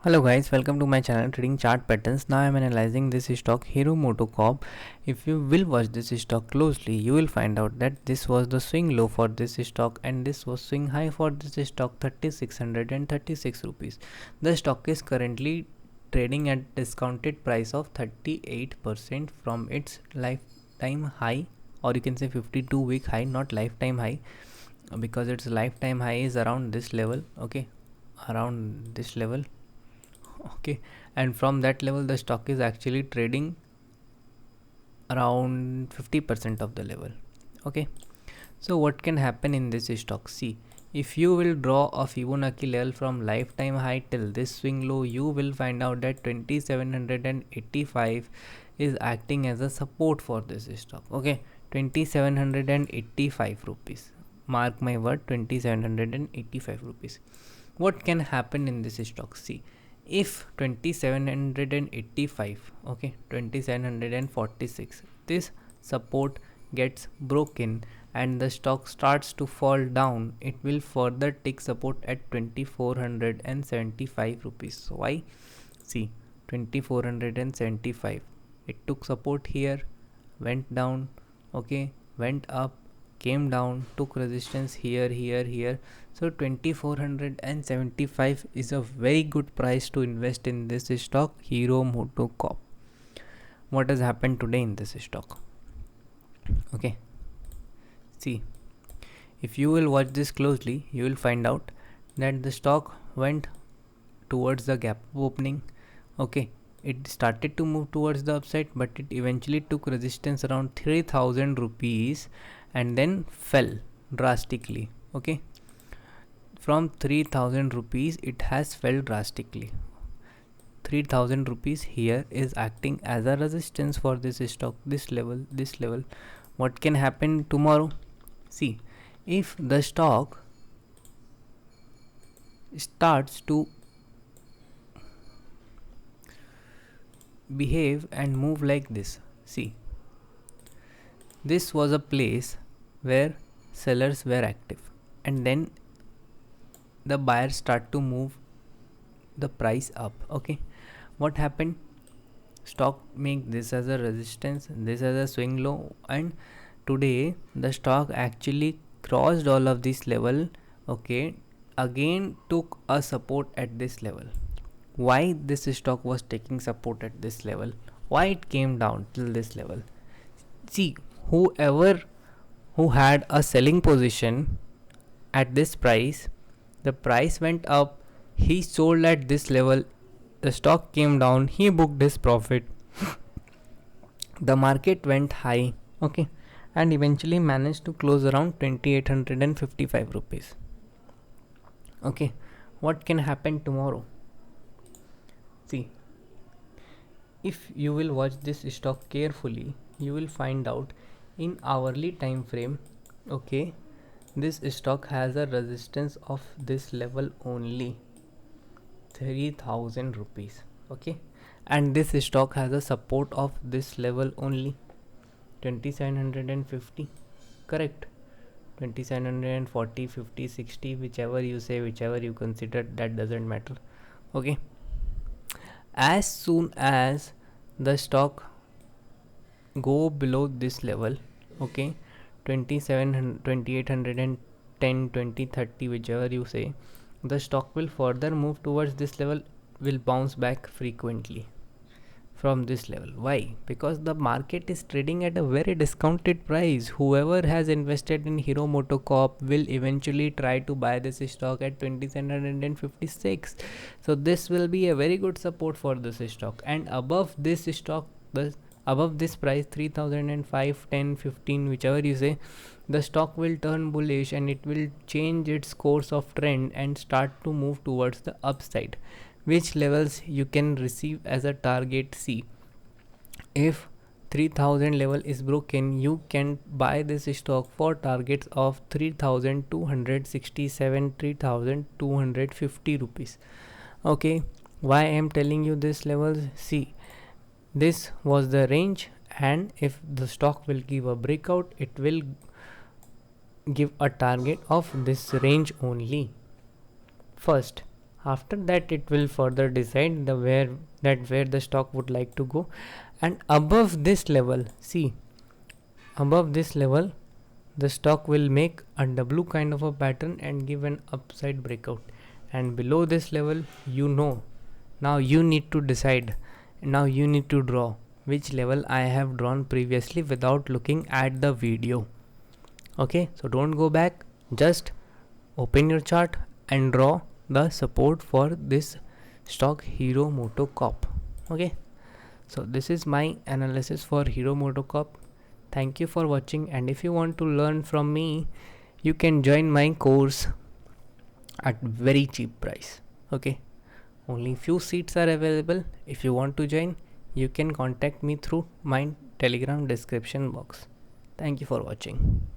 Hello guys, welcome to my channel Trading Chart Patterns. Now I am analyzing this stock Hero MotoCorp. If you will watch this stock closely, you will find out that this was the swing low for this stock and this was swing high for this stock 3636 rupees. The stock is currently trading at discounted price of 38% from its lifetime high, or you can say 52-week high, not lifetime high, because its lifetime high is around this level. Okay, around this level. Okay, and from that level the stock is actually trading around 50% of the level. Okay, so what can happen in this stock? See, if you will draw a Fibonacci level from lifetime high till this swing low, you will find out that 2785 is acting as a support for this stock. Okay, 2785 rupees, mark my word, 2785 rupees. What can happen in this stock? See, if 2785, okay, 2746, this support gets broken and the stock starts to fall down, it will further take support at 2475 rupees. Why? See, 2475, it took support here, went down, okay, went up, came down, took resistance here. So 2475 is a very good price to invest in this stock Hero MotoCorp. What has happened today in this stock? Okay, see, if you will watch this closely, you will find out that the stock went towards the gap opening. Okay, it started to move towards the upside, but it eventually took resistance around 3000 rupees and then fell drastically. Okay, from 3000 rupees it has fell drastically. 3000 rupees here is acting as a resistance for this stock, this level. What can happen tomorrow? See, if the stock starts to behave and move like this, see, this was a place where sellers were active and then the buyers start to move the price up. Okay, what happened? Stock make this as a resistance, this as a swing low, and today the stock actually crossed all of this level. Okay, again took a support at this level. Why this stock was taking support at this level? Why it came down till this level? See, whoever who had a selling position at this price, the price went up, he sold at this level, the stock came down, he booked his profit, the market went high, okay, and eventually managed to close around 2855 rupees. Okay, what can happen tomorrow? See, if you will watch this stock carefully, you will find out in hourly time frame, okay, this stock has a resistance of this level only, 3000 rupees. Okay, and this stock has a support of this level only, 2750. Correct, 2740, 50, 60, whichever you say, whichever you consider, that doesn't matter. Okay, as soon as the stock go below this level, okay, 2700, 2810, 2030, whichever you say, the stock will further move towards this level, will bounce back frequently from this level. Why? Because the market is trading at a very discounted price. Whoever has invested in Hero MotoCorp will eventually try to buy this stock at 2756. So this will be a very good support for this stock, and above this stock, above this price, 3005, 10, 15, whichever you say, the stock will turn bullish and it will change its course of trend and start to move towards the upside. Which levels you can receive as a target? See, if 3000 level is broken, you can buy this stock for targets of 3267, 3250 rupees. Okay, why I am telling you this levels? See, this was the range, and if the stock will give a breakout, it will give a target of this range only. First, After that it will further decide the where the stock would like to go. And above this level, see, above this level the stock will make a W kind of a pattern and give an upside breakout. And below this level, now you need to decide, now you need to draw which level I have drawn previously without looking at the video. Okay, so don't go back, just open your chart and draw the support for this stock Hero MotoCorp. Okay, so this is my analysis for Hero MotoCorp. Thank you for watching, and if you want to learn from me, you can join my course at very cheap price. Okay, only few seats are available. If you want to join, you can contact me through my Telegram description box. Thank you for watching.